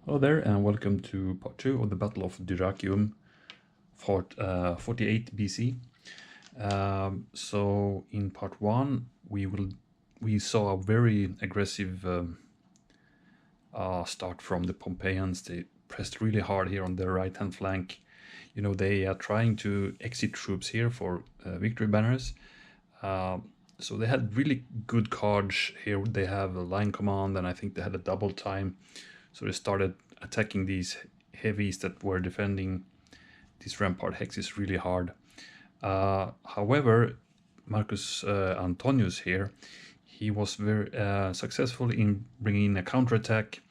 Hello there, and welcome to part 2 of the Battle of Dyrrhachium, 48 BC. So in part 1 we saw a very aggressive start from the Pompeians. They pressed really hard here on the right hand flank. You know, they are trying to exit troops here for victory banners. So they had really good cards here. They have a line command, and I think they had a double time. So they started attacking these heavies that were defending these rampart hexes really hard. However, Marcus Antonius here, he was very successful in bringing in a counterattack,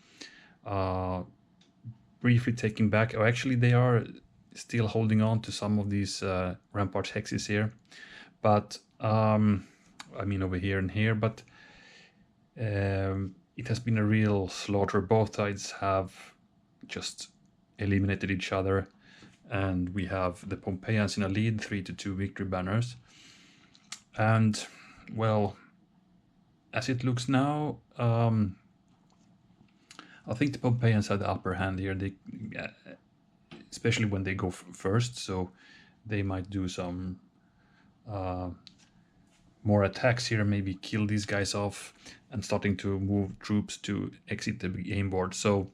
briefly taking back, or actually they are still holding on to some of these rampart hexes here, but I mean over here and here, but it has been a real slaughter. Both sides have just eliminated each other, and we have the Pompeians in a lead, 3-2 victory banners. And well, as it looks now, I think the Pompeians had the upper hand here. They, especially when they go first, so they might do some more attacks here, maybe kill these guys off, and starting to move troops to exit the game board. So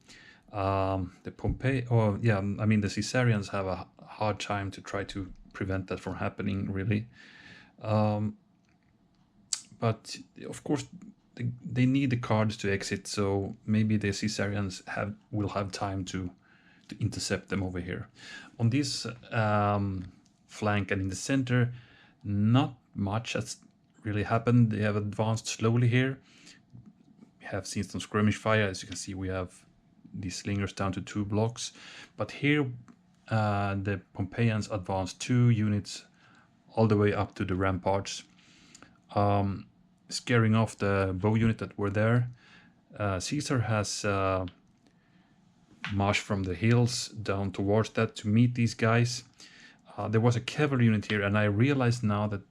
the the Caesarians have a hard time to try to prevent that from happening, really. But of course they need the cards to exit, so maybe the Caesarians will have time to intercept them over here. On this flank and in the center, not much has really happened. They have advanced slowly here. We have seen some skirmish fire. As you can see, we have these slingers down to 2 blocks. But here the Pompeians advanced 2 units all the way up to the ramparts, scaring off the bow unit that were there. Caesar has marched from the hills down towards that to meet these guys. There was a cavalry unit here, and I realized now that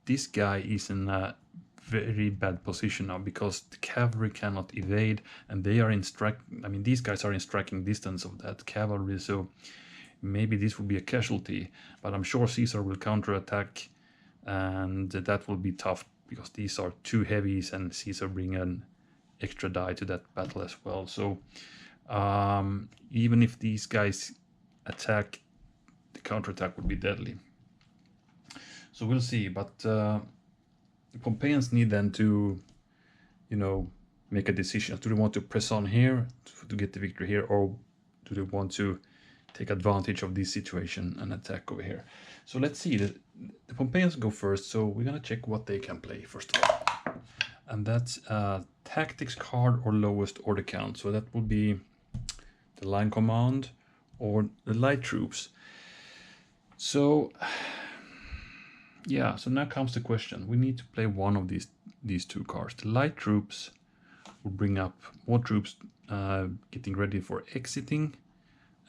this guy is in a very bad position now, because the cavalry cannot evade, and they are in these guys are in striking distance of that cavalry, so maybe this will be a casualty. But I'm sure Caesar will counterattack, and that will be tough, because these are 2 heavies, and Caesar bring an extra die to that battle as well. So even if these guys attack, the counterattack would be deadly. So we'll see, but the Pompeians need then to, you know, make a decision. Do they want to press on here to get the victory here, or do they want to take advantage of this situation and attack over here? So let's see. The Pompeians go first, so we're gonna check what they can play first of all, and that's tactics card or lowest order count. So that will be the line command or the light troops. So yeah, so now comes the question. We need to play one of these 2 cards. The light troops will bring up more troops getting ready for exiting,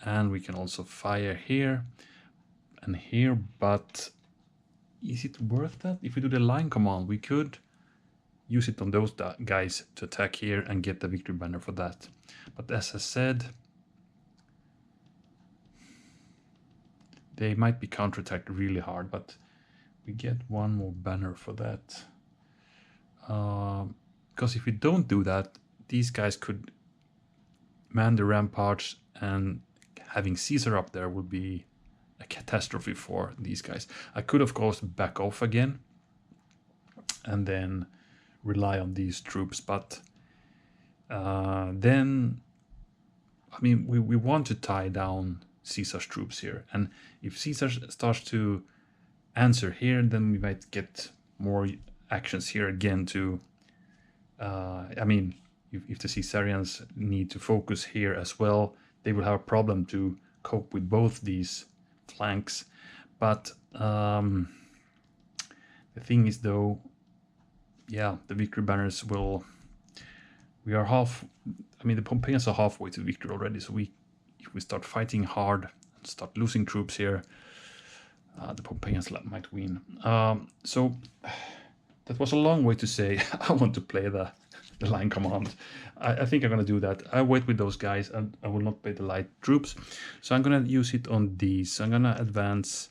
and we can also fire here and here, but is it worth that? If we do the line command, we could use it on those guys to attack here and get the victory banner for that. But as I said, they might be counterattacked really hard, but we get 1 more banner for that. Because if we don't do that, these guys could man the ramparts, and having Caesar up there would be a catastrophe for these guys. I could, of course, back off again and then rely on these troops, but then, I mean, we want to tie down Caesar's troops here, and if Caesar starts to answer here, then we might get more actions here again to I mean, if the Caesarians need to focus here as well, they will have a problem to cope with both these flanks. But the thing is, though, yeah, the victory banners will, we are half, I mean, the Pompeians are halfway to victory already, so if we start fighting hard and start losing troops here, the Pompeians might win. So that was a long way to say I want to play the the line command. I think I'm gonna do that. I wait with those guys and I will not play the light troops. So I'm gonna use it on these. So I'm gonna advance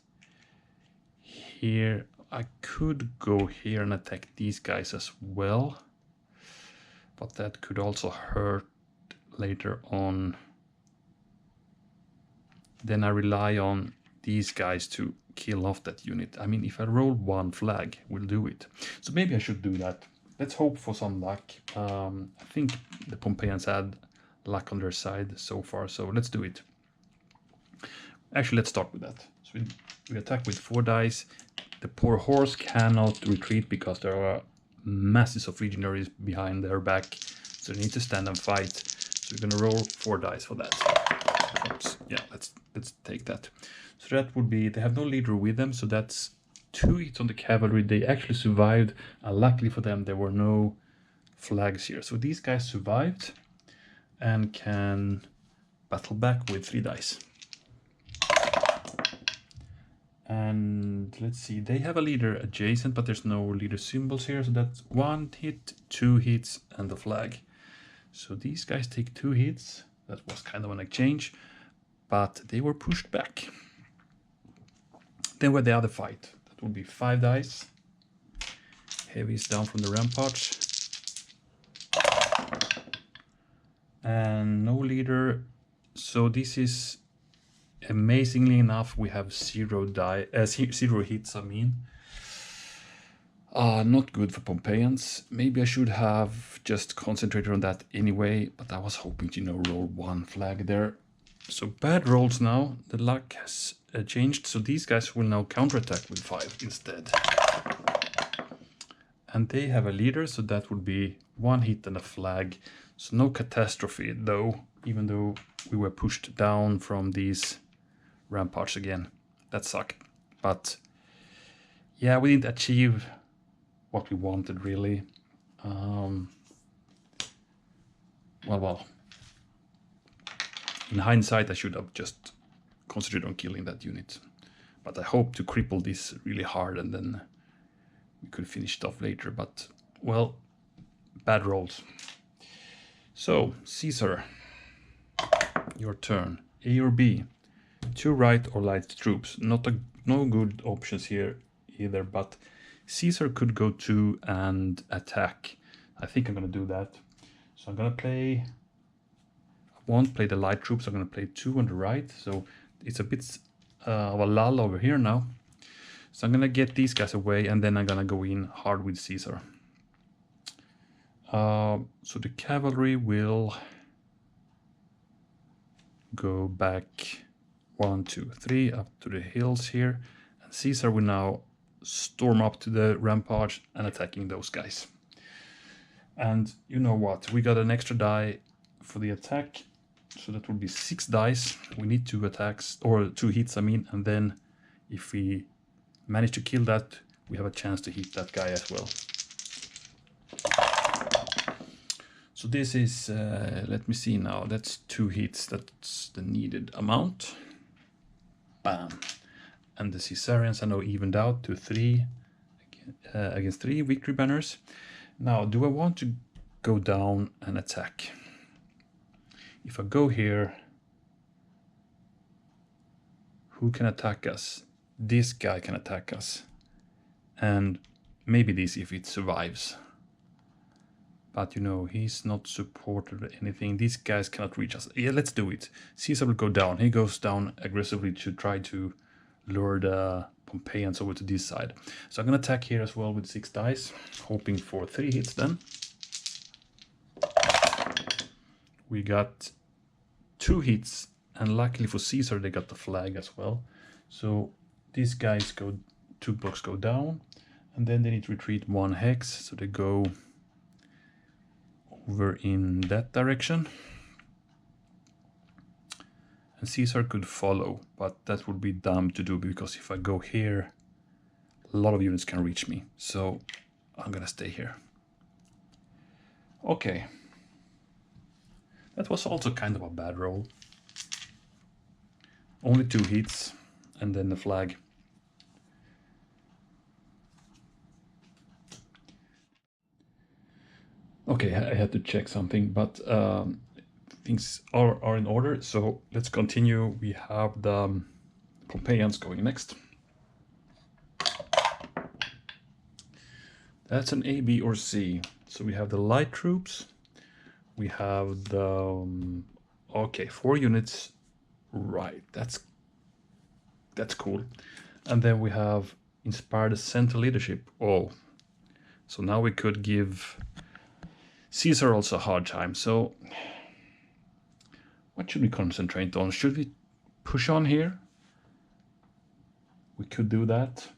here. I could go here and attack these guys as well, but that could also hurt later on. Then I rely on these guys to kill off that unit. I mean, if I roll one flag, we'll do it. So maybe I should do that. Let's hope for some luck. I think the Pompeians had luck on their side so far, so let's do it. Actually, let's start with that. So we attack with 4 dice. The poor horse cannot retreat because there are masses of legionaries behind their back, so they need to stand and fight. So we're gonna roll 4 dice for that. Oops. Yeah, let's take that. So that would be, they have no leader with them, so that's 2 hits on the cavalry. They actually survived, and luckily for them there were no flags here. So these guys survived and can battle back with 3 dice. And let's see, they have a leader adjacent, but there's no leader symbols here, so that's 1 hit, 2 hits, and the flag. So these guys take 2 hits. That was kind of an exchange, but they were pushed back. Then where the other fight, that would be 5 dice. Heavies down from the ramparts. And no leader. So this is, amazingly enough, we have 0 hits, I mean. Not good for Pompeians. Maybe I should have just concentrated on that anyway, but I was hoping to, roll 1 flag there. So bad rolls now. The luck has changed, so these guys will now counterattack with 5 instead. And they have a leader, so that would be 1 hit and a flag. So no catastrophe though, even though we were pushed down from these ramparts again. That sucked. But yeah, we didn't achieve what we wanted really. Well. In hindsight, I should have just concentrated on killing that unit. But I hope to cripple this really hard and then we could finish it off later. But, well, bad rolls. So, Caesar, your turn. A or B? 2 right or light troops. No good options here either, but Caesar could go 2 and attack. I think I'm going to do that. So I'm going to play... won't play the light troops. I'm going to play 2 on the right, so it's a bit of a lull over here now. So I'm going to get these guys away, and then I'm going to go in hard with Caesar. So the cavalry will go back 1, 2, 3 up to the hills here, and Caesar will now storm up to the ramparts and attacking those guys. And you know what? We got an extra die for the attack. So that will be 6 dice. We need 2 attacks, or 2 hits, I mean, and then if we manage to kill that, we have a chance to hit that guy as well. So this is, let me see now, that's 2 hits, that's the needed amount. Bam. And the Caesarians are now evened out to 3 against 3 victory banners. Now, do I want to go down and attack? If I go here, who can attack us? This guy can attack us. And maybe this if it survives. But he's not supported or anything. These guys cannot reach us. Yeah, let's do it. Caesar will go down. He goes down aggressively to try to lure the Pompeians over to this side. So I'm going to attack here as well with 6 dice, hoping for 3 hits then. We got 2 hits, and luckily for Caesar, they got the flag as well. So these guys go, 2 blocks go down, and then they need to retreat 1 hex, so they go over in that direction. And Caesar could follow, but that would be dumb to do, because if I go here, a lot of units can reach me. So I'm gonna stay here. Okay. That was also kind of a bad roll. Only 2 hits, and then the flag. Okay, I had to check something, but things are in order, so let's continue. We have the Pompeians going next. That's an A, B, or C. So we have the light troops. We have the okay, 4 units. Right, that's cool. And then we have inspired center leadership. Oh, so now we could give Caesar also a hard time. So what should we concentrate on? Should we push on here? We could do that.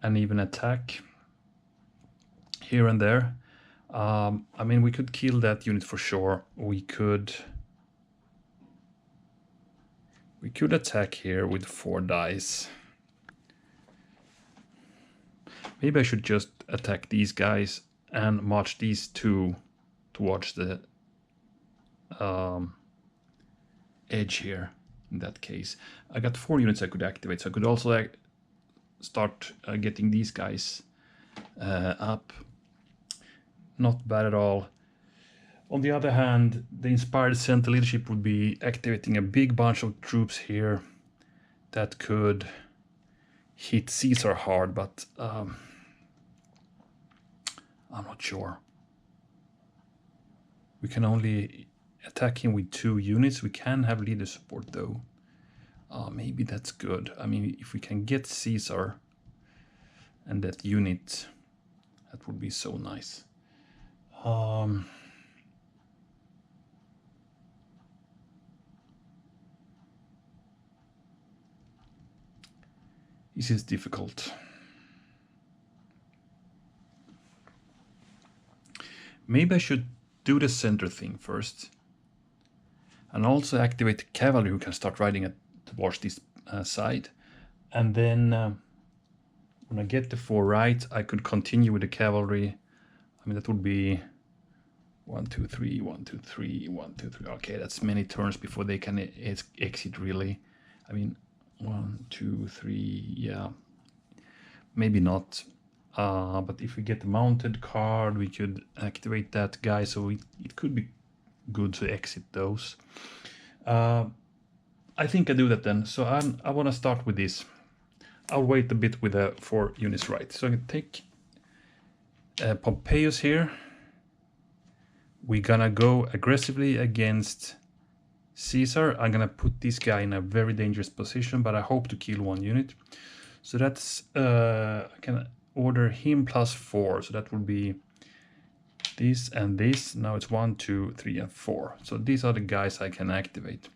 And even attack here and there. I mean, we could kill that unit for sure. We could attack here with 4 dice. Maybe I should just attack these guys and march these 2 towards the edge here. In that case, I got 4 units I could activate, so I could also start getting these guys up. Not bad at all. On the other hand, the inspired center leadership would be activating a big bunch of troops here that could hit Caesar hard, but I'm not sure. We can only attack him with 2 units. We can have leader support though. Maybe that's good. I mean, if we can get Caesar and that unit, that would be so nice. This is difficult. Maybe I should do the center thing first. And also activate the cavalry who can start riding towards this side. And then when I get the 4 right, I could continue with the cavalry. I mean, that would be 1, 2, 3, 1, 2, 3, 1, 2, 3. Okay, that's many turns before they can exit really. I mean, 1, 2, 3, yeah. Maybe not. But if we get the mounted card, we could activate that guy, so it could be good to exit those. I think I do that then. So I want to start with this. I'll wait a bit with the 4 units right. So I can take Pompeius here. We're gonna go aggressively against Caesar. I'm gonna put this guy in a very dangerous position, but I hope to kill 1 unit. So that's I can order him +4. So that would be this and this. Now it's 1, 2, 3, and 4. So these are the guys I can activate.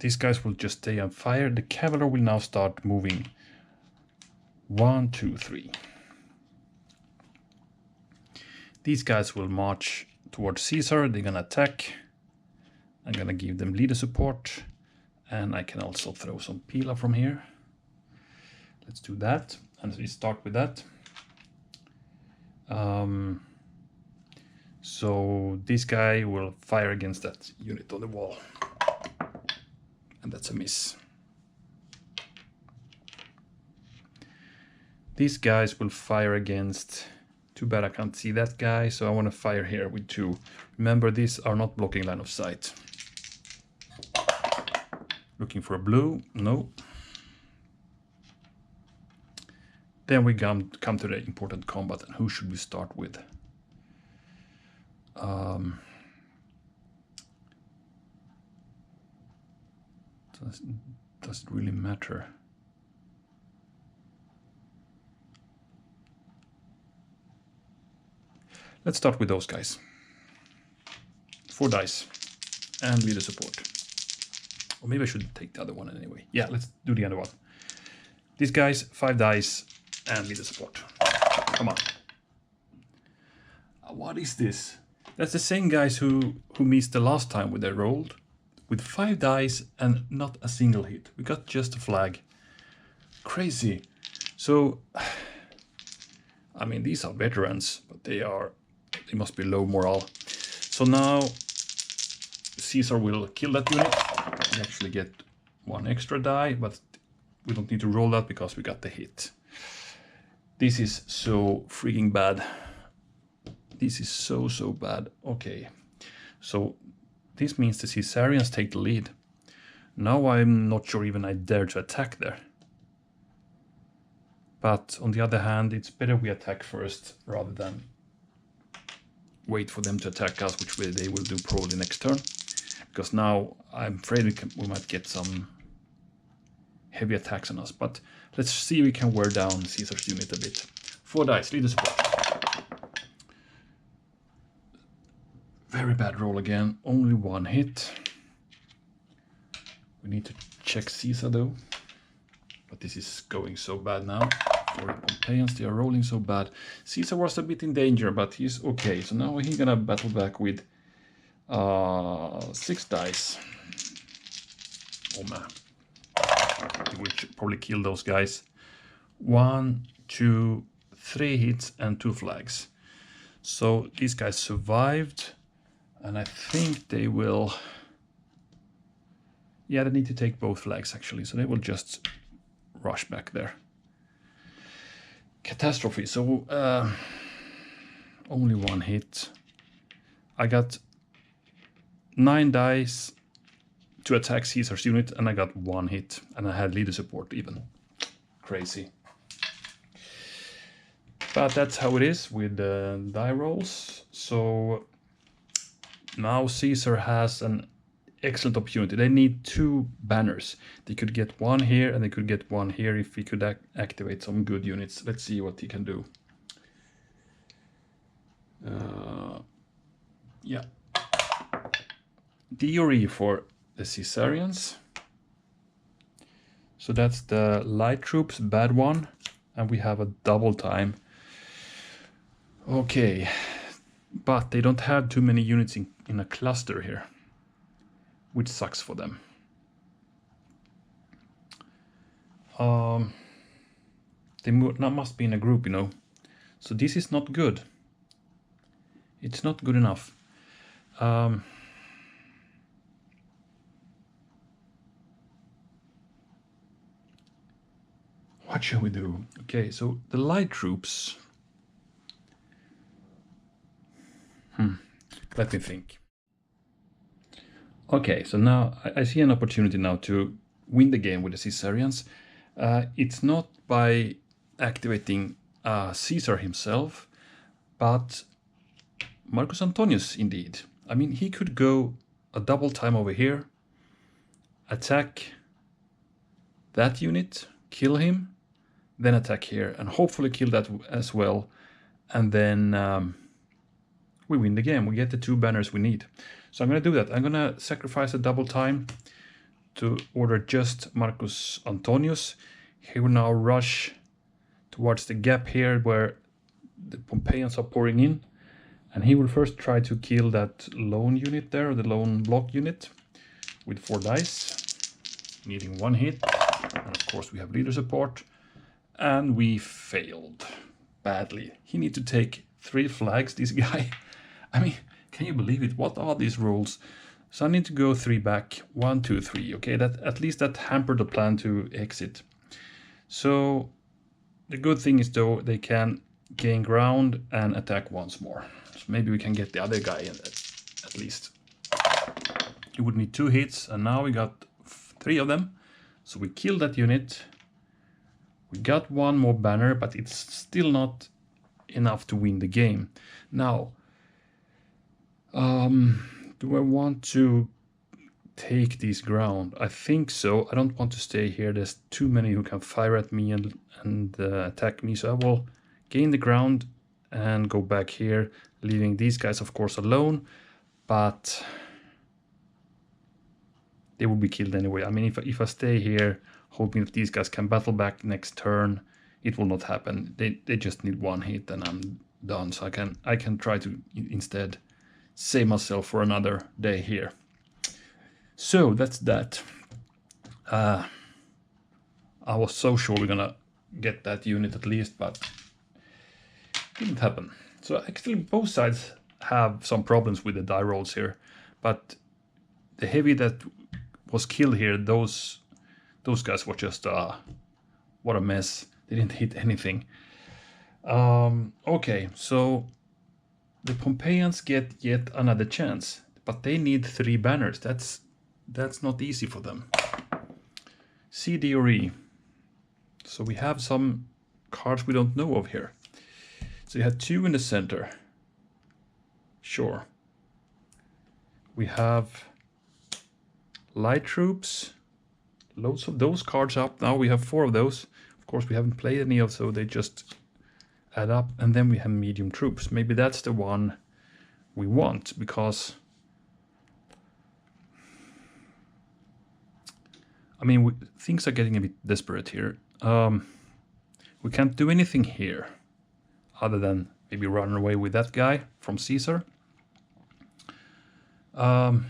These guys will just stay on fire. The cavalry will now start moving. 1, 2, 3. These guys will march towards Caesar. They're gonna attack. I'm gonna give them leader support. And I can also throw some Pila from here. Let's do that. And we start with that. So this guy will fire against that unit on the wall. And that's a miss. These guys will fire against... Too bad I can't see that guy, so I want to fire here with 2. Remember, these are not blocking line of sight. Looking for a blue? No. Then we come to the important combat, and who should we start with? Does it really matter? Let's start with those guys. 4 dice and leader support. Or maybe I should take the other one anyway. Yeah, let's do the other one. These guys, 5 dice and leader support. Come on. What is this? That's the same guys who missed the last time with their rolled. With 5 dice and not a single hit. We got just a flag. Crazy. So, I mean, these are veterans, but they must be low morale. So now Caesar will kill that unit. We actually get 1 extra die, but we don't need to roll that because we got the hit. This is so freaking bad. This is so bad. Okay, so this means the Caesarians take the lead. Now I'm not sure even I dare to attack there. But on the other hand, it's better we attack first rather than wait for them to attack us, which they will do probably next turn. Because now I'm afraid we might get some heavy attacks on us. But let's see if we can wear down Caesar's unit a bit. 4 dice, leader support. Very bad roll again, only 1 hit. We need to check Caesar though. But this is going so bad now. For the Pompeians, they are rolling so bad. Caesar was a bit in danger, but he's okay. So now he's gonna battle back with 6 dice. Oh man. He will probably kill those guys. 1, 2, 3 hits and 2 flags. So these guys survived. And I think they will... Yeah, they need to take both flags actually. So they will just rush back there. Catastrophe. So only 1 hit. I got 9 dice to attack Caesar's unit and I got 1 hit. And I had leader support even. Crazy. But that's how it is with die rolls. So now Caesar has an excellent opportunity. They need 2 banners. They could get 1 here and they could get 1 here if he could activate some good units. Let's see what he can do. Yeah. Theory for the Caesarians. So that's the light troops, bad one. And we have a double time. Okay. But they don't have too many units in a cluster here, which sucks for them. They must be in a group, you know. So this is not good. It's not good enough. What shall we do? Okay, so the light troops... Let me think. Okay, so now I see an opportunity now to win the game with the Caesarians. It's not by activating Caesar himself, but Marcus Antonius indeed. I mean, he could go a double time over here, attack that unit, kill him, then attack here, and hopefully kill that as well. And then we win the game. We get the 2 banners we need. So I'm going to do that. I'm going to sacrifice a double time to order just Marcus Antonius. He will now rush towards the gap here where the Pompeians are pouring in. And he will first try to kill that lone unit there, the lone block unit, with 4 dice, needing 1 hit. And of course we have leader support. And we failed badly. He needs to take 3 flags, this guy. I mean, can you believe it? What are these rules? So I need to go 3 back. 1, 2, 3. Okay, that at least that hampered the plan to exit. So the good thing is though they can gain ground and attack once more. So maybe we can get the other guy in at least. You would need 2 hits, and now we got 3 of them. So we killed that unit. We got 1 more banner, but it's still not enough to win the game. Now, do I want to take this ground? I think so. I don't want to stay here. There's too many who can fire at me and attack me. So I will gain the ground and go back here, leaving these guys, of course, alone. But they will be killed anyway. I mean, if I stay here, hoping that these guys can battle back next turn, it will not happen. They just need 1 hit and I'm done. So I can try to instead save myself for another day here. So that's that. I was so sure we're gonna get that unit at least, but it didn't happen. So actually both sides have some problems with the die rolls here, but the heavy that was killed here, those guys were just what a mess. They didn't hit anything. Okay, so the Pompeians get yet another chance, but they need 3 banners. That's not easy for them. C, D, or E. So we have some cards we don't know of here. So you have 2 in the center. Sure. We have light troops. Loads of those cards up. Now we have 4 of those. Of course, we haven't played any of, so they just add up. And then we have medium troops. Maybe that's the one we want, because I mean, things are getting a bit desperate here. We can't do anything here other than maybe run away with that guy from Caesar. The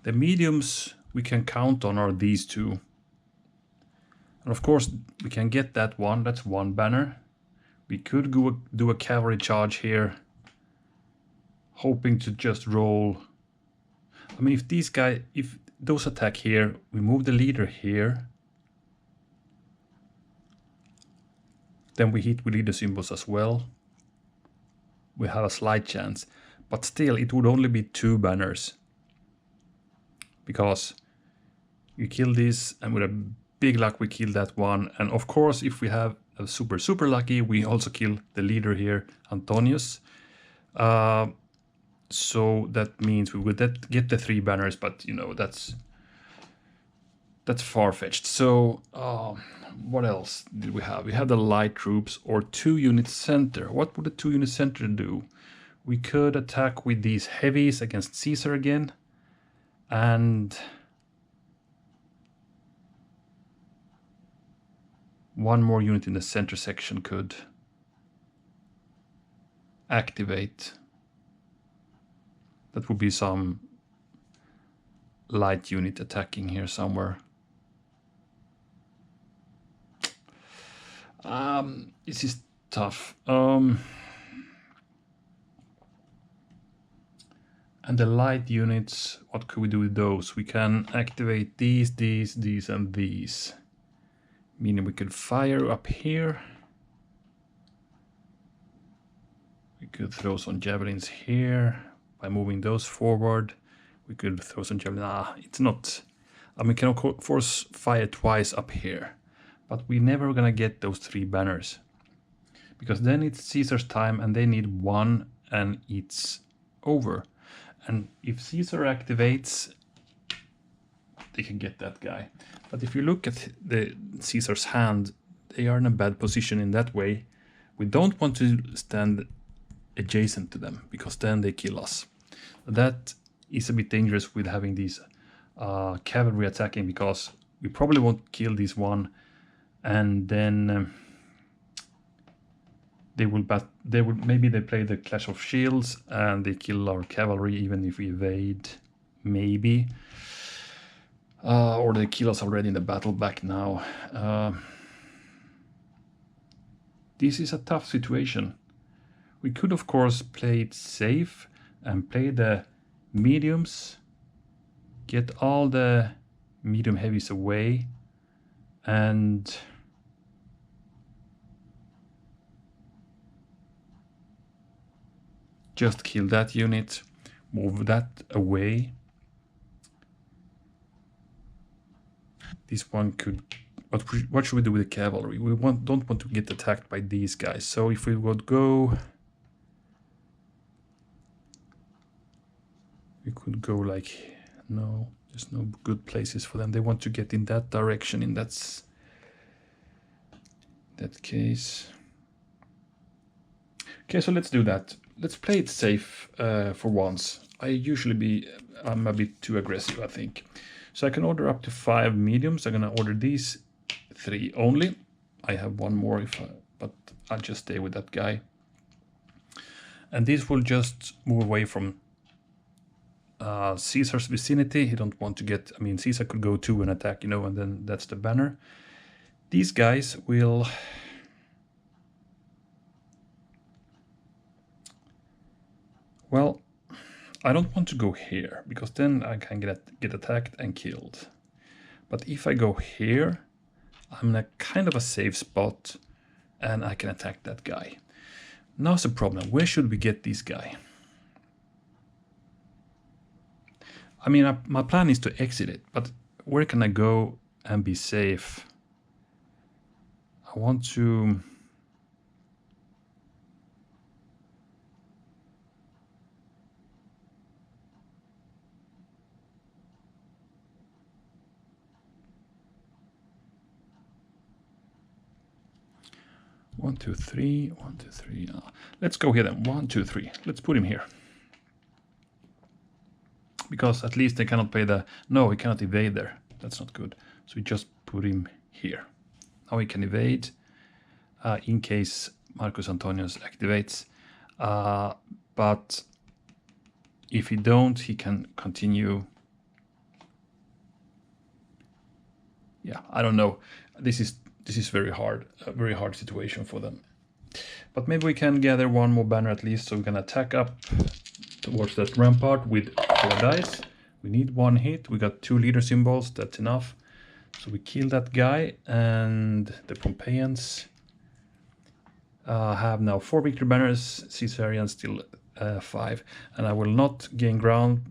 mediums we can count on are these 2. And of course, we can get that one. That's 1 banner. We could go do a cavalry charge here, hoping to just roll. I mean, if those attack here, we move the leader here. Then we hit with leader symbols as well. We have a slight chance. But still, it would only be 2 banners. Because you kill this, and with a big luck we kill that one. And of course, if we have a super lucky, we also kill the leader here, Antonius. So that means we would get the 3 banners, but you know, that's far-fetched. So what else did we have? We have the light troops or 2 unit center. What would the 2 unit center do? We could attack with these heavies against Caesar again, and one more unit in the center section could activate. That would be some light unit attacking here somewhere. This is tough. And the light units, what could we do with those? We can activate these, and these. Meaning we could fire up here. We could throw some javelins here by moving those forward. We could throw some javelins. It's not. I mean, we can of course fire twice up here, but we're never gonna get those 3 banners, because then it's Caesar's time and they need 1 and it's over. And if Caesar activates, they can get that guy. But if you look at the Caesar's hand, they are in a bad position in that way. We don't want to stand adjacent to them, because then they kill us. That is a bit dangerous with having these cavalry attacking, because we probably won't kill this one, and then maybe they play the Clash of Shields and they kill our cavalry even if we evade, maybe. Or they kill us already in the battle back now. This is a tough situation. We could of course play it safe and play the mediums, get all the medium heavies away, and just kill that unit, move that away. This one could... What should we do with the cavalry? We don't want to get attacked by these guys. So if we would go... We could go like... No, there's no good places for them. They want to get in that direction, in that case. Okay, so let's do that. Let's play it safe for once. I'm a bit too aggressive, I think. So I can order up to 5 mediums. I'm gonna order these 3 only. I have 1 more, but I'll just stay with that guy. And these will just move away from Caesar's vicinity. He don't want to get... I mean, Caesar could go 2 and attack, you know, and then that's the banner. These guys will... Well, I don't want to go here, because then I can get attacked and killed. But if I go here, I'm in a kind of a safe spot, and I can attack that guy. Now's the problem. Where should we get this guy? I mean, my plan is to exit it, but where can I go and be safe? I want to... One, two, three. Let's go here then. 1, 2, 3. Let's put him here. Because at least they cannot pay the... No, he cannot evade there. That's not good. So we just put him here. Now he can evade in case Marcus Antonius activates. But if he don't, he can continue. Yeah, I don't know. This is very hard, a very hard situation for them. But maybe we can gather one more banner at least, so we can attack up towards that rampart with 4 dice. We need 1 hit. We got 2 leader symbols. That's enough. So we kill that guy, and the Pompeians have now 4 victory banners. Caesarians still 5, and I will not gain ground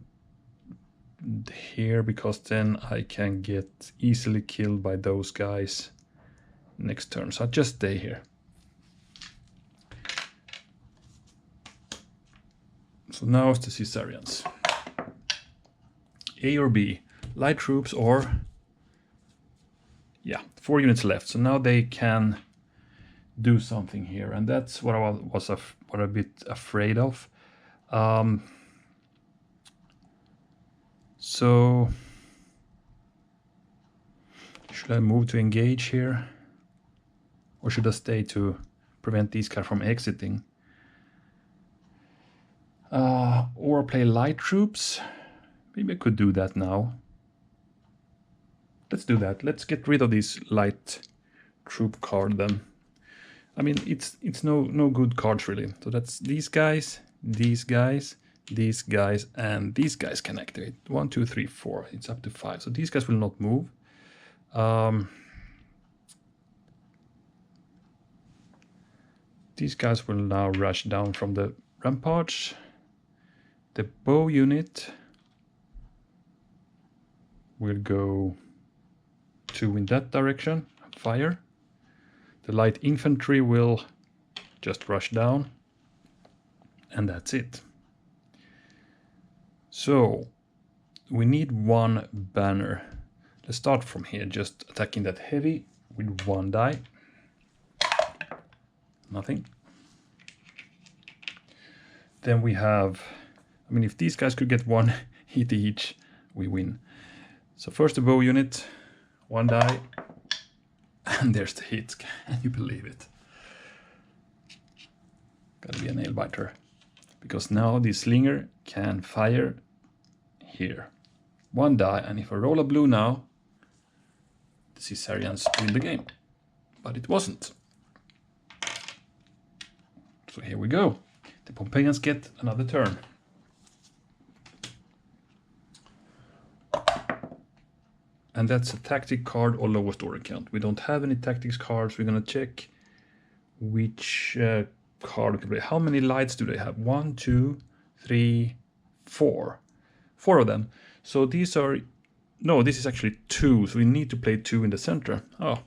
here because then I can get easily killed by those guys next turn. So I'll just stay here. So now it's the Caesarians. A or B, light troops or... Yeah, 4 units left. So now they can do something here, and that's what I was a bit afraid of. So should I move to engage here, or should I stay to prevent these guys from exiting? Or play light troops. Maybe I could do that now. Let's do that. Let's get rid of this light troop card then. I mean, it's no good cards really. So that's these guys, these guys, these guys, and these guys can activate. 1, 2, 3, 4. It's up to 5. So these guys will not move. These guys will now rush down from the ramparts. The bow unit will go 2 in that direction, fire. The light infantry will just rush down, and that's it. So we need 1 banner. Let's start from here, just attacking that heavy with 1 die. Nothing. Then we have, I mean, if these guys could get 1 hit each, we win. So first the bow unit, 1 die, and there's the hit. Can you believe it? Gotta be a nail biter. Because now the slinger can fire here. 1 die, and if I roll a blue now, the Caesarians win the game. But it wasn't. So here we go. The Pompeians get another turn. And that's a tactic card or lowest order count. We don't have any tactics cards. We're gonna check which card we can play. How many lights do they have? 1, 2, 3, 4. 4 of them. So these are, no, this is actually 2. So we need to play 2 in the center. Oh,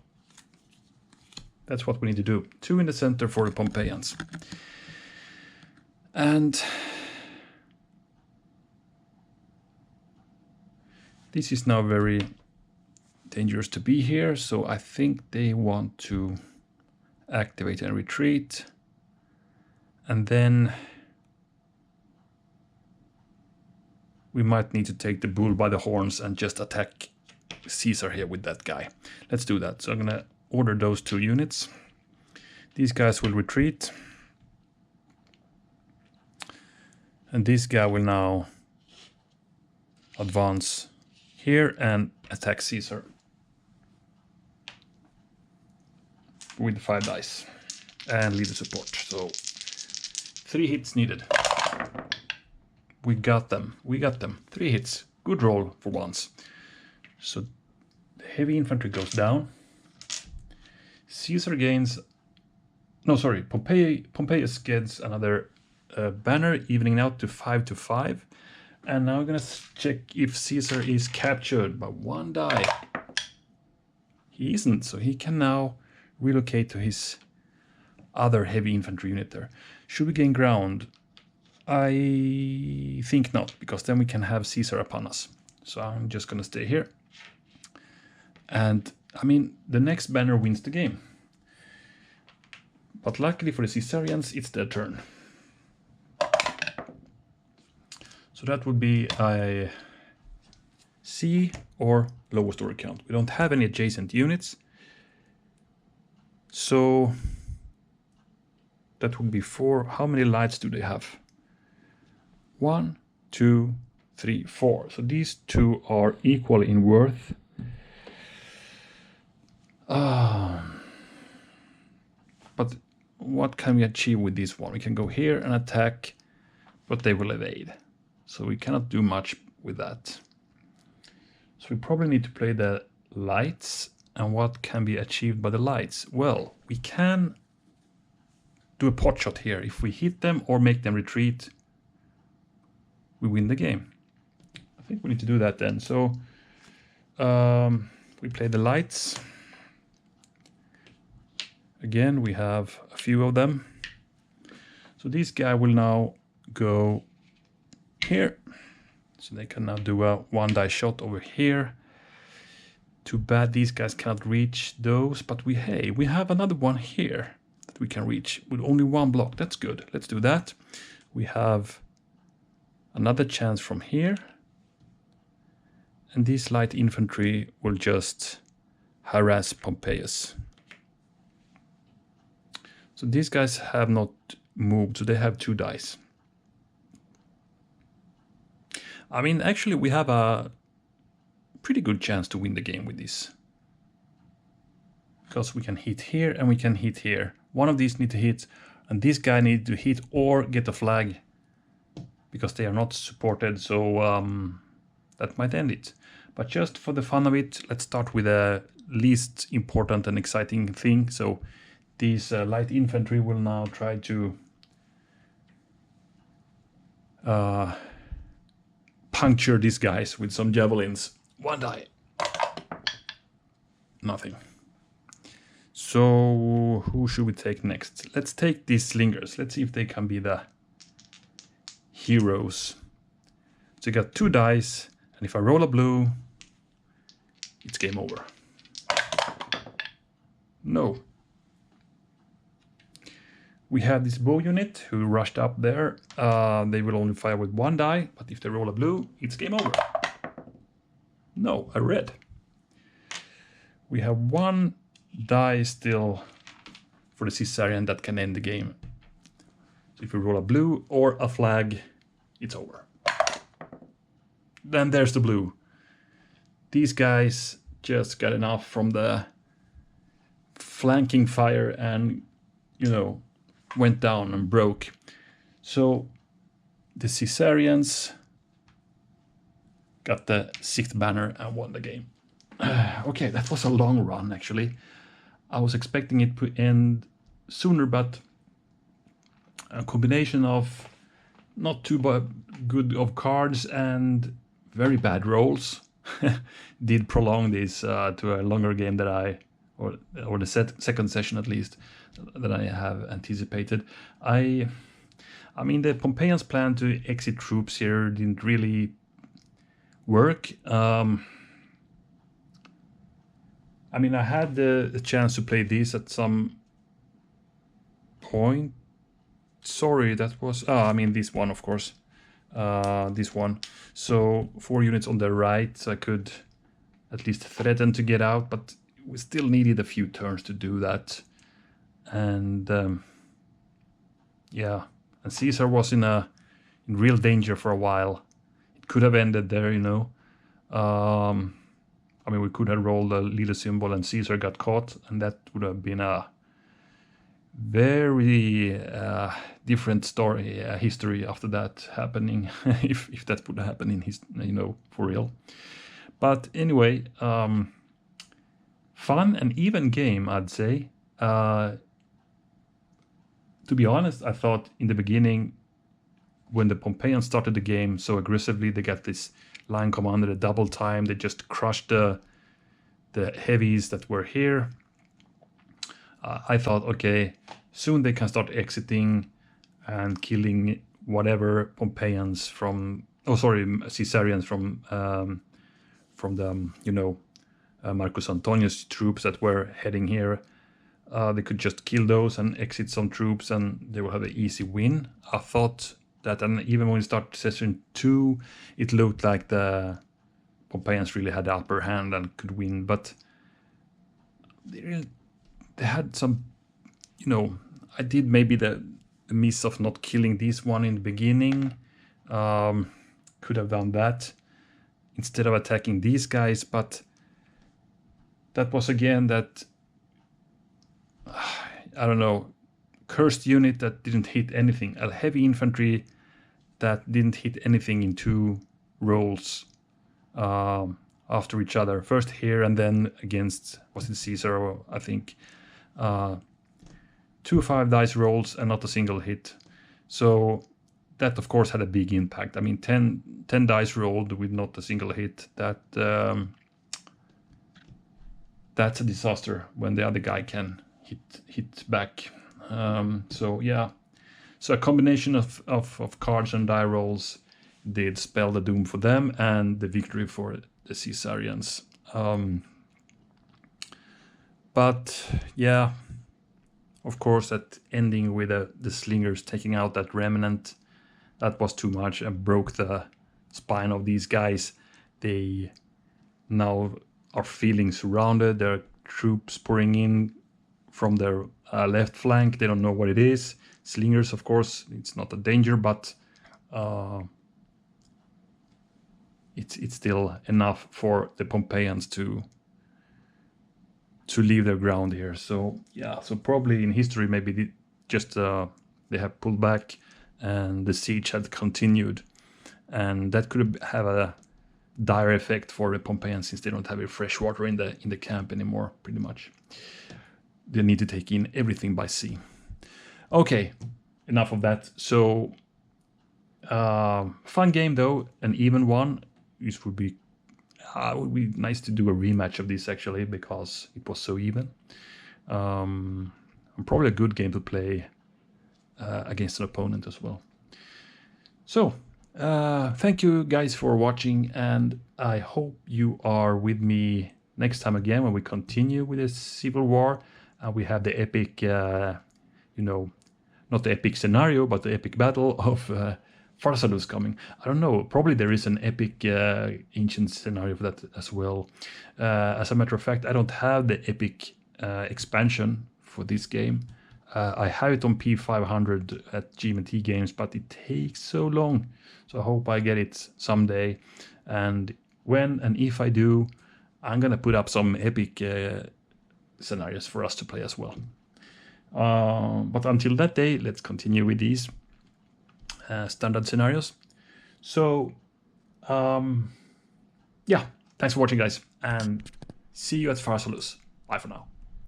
that's what we need to do. 2 in the center for the Pompeians. And this is now very dangerous to be here, so I think they want to activate and retreat. And then we might need to take the bull by the horns and just attack Caesar here with that guy. Let's do that. So I'm gonna order those 2 units. These guys will retreat. And this guy will now advance here and attack Caesar with 5 dice and leader support. So 3 hits needed. We got them. 3 hits. Good roll for once. So the heavy infantry goes down. Caesar gains... No, sorry, Pompeius gets another banner, evening out to 5/5. And now I'm gonna check if Caesar is captured by 1 die. He isn't, so he can now relocate to his other heavy infantry unit there. Should we gain ground? I think not, because then we can have Caesar upon us. So I'm just gonna stay here. And I mean, the next banner wins the game. But luckily for the Caesarians, it's their turn. So that would be a C or lower story count. We don't have any adjacent units. So that would be 4. How many lights do they have? 1, 2, 3, 4. So these two are equal in worth. But what can we achieve with this one? We can go here and attack, but they will evade. So we cannot do much with that. So we probably need to play the lights. And what can be achieved by the lights? Well, we can do a pot shot here. If we hit them or make them retreat, we win the game. I think we need to do that then. So we play the lights. Again, we have a few of them. So this guy will now go here. So they can now do a 1 die shot over here. Too bad these guys cannot reach those, but we have another one here that we can reach with only 1 block. That's good. Let's do that. We have another chance from here. And this light infantry will just harass Pompeius. So these guys have not moved, so they have 2 dice. I mean, actually, we have a pretty good chance to win the game with this. Because we can hit here and we can hit here. One of these need to hit, and this guy needs to hit or get a flag. Because they are not supported, so that might end it. But just for the fun of it, let's start with the least important and exciting thing. So these light infantry will now try to puncture these guys with some javelins. 1 die. Nothing. So who should we take next? Let's take these slingers. Let's see if they can be the heroes. So you got 2 dice, and if I roll a blue, it's game over. No. We have this bow unit who rushed up there. They will only fire with 1 die, but if they roll a blue, it's game over. No, a red. We have 1 die still for the Caesarian that can end the game. So if we roll a blue or a flag, it's over. Then there's the blue. These guys just got enough from the flanking fire and, you know, went down and broke. So the Caesarians got the 6th banner and won the game. Okay, that was a long run actually. I was expecting it to end sooner, but a combination of not too good of cards and very bad rolls did prolong this to a longer game that or the second session at least, that I have anticipated. I mean, the Pompeians' plan to exit troops here didn't really work. I mean, I had the chance to play this at some point. Sorry, that was... I mean, this one, of course. This one. So 4 units on the right, so I could at least threaten to get out, but we still needed a few turns to do that. And yeah, and Caesar was in real danger for a while. It could have ended there, you know. I mean, we could have rolled a leader symbol and Caesar got caught, and that would have been a very different story, history after that happening, if that would happen in his, you know, for real. But anyway, fun and even game, I'd say. to be honest, I thought in the beginning, when the Pompeians started the game so aggressively, they got this line commander, the double time, they just crushed the heavies that were here. I thought, okay, soon they can start exiting and killing whatever Pompeians from, Caesarians from the, Marcus Antonius troops that were heading here. They could just kill those and exit some troops and they will have an easy win. I thought that, and even when we started session 2, it looked like the Pompeians really had the upper hand and could win, but they had some, I did maybe the miss of not killing this one in the beginning. Could have done that instead of attacking these guys, but that was again that, I don't know, cursed unit that didn't hit anything. A heavy infantry that didn't hit anything in 2 rolls after each other. First here and then against, was it Caesar, I think. 2 5 dice rolls and not a single hit. So that of course had a big impact. I mean, 10 dice rolled with not a single hit. That's a disaster when the other guy can hit back. So yeah, so a combination of cards and die rolls did spell the doom for them and the victory for the Caesarians. But yeah, of course, that ending with the slingers taking out that remnant, that was too much and broke the spine of these guys. They now are feeling surrounded. There are troops pouring in from their left flank. They don't know what it is. Slingers, of course, it's not a danger, but it's still enough for the Pompeians to leave their ground here. So yeah, so probably in history maybe they have pulled back and the siege had continued, and that could have a dire effect for the Pompeians since they don't have any fresh water in the camp anymore. Pretty much, they need to take in everything by sea. Okay, enough of that. So fun game though, an even one. This would be nice to do a rematch of this actually, because it was so even. Probably a good game to play against an opponent as well. So thank you guys for watching, and I hope you are with me next time again when we continue with this Civil War. We have the epic, not the epic scenario, but the epic battle of Pharsalus coming. I don't know, probably there is an epic ancient scenario for that as well. As a matter of fact, I don't have the epic expansion for this game. I have it on P500 at GMT Games, but it takes so long. So I hope I get it someday. And when and if I do, I'm gonna put up some epic scenarios for us to play as well. But until that day, let's continue with these standard scenarios. So yeah, thanks for watching guys, and see you at Pharsalus. Bye for now.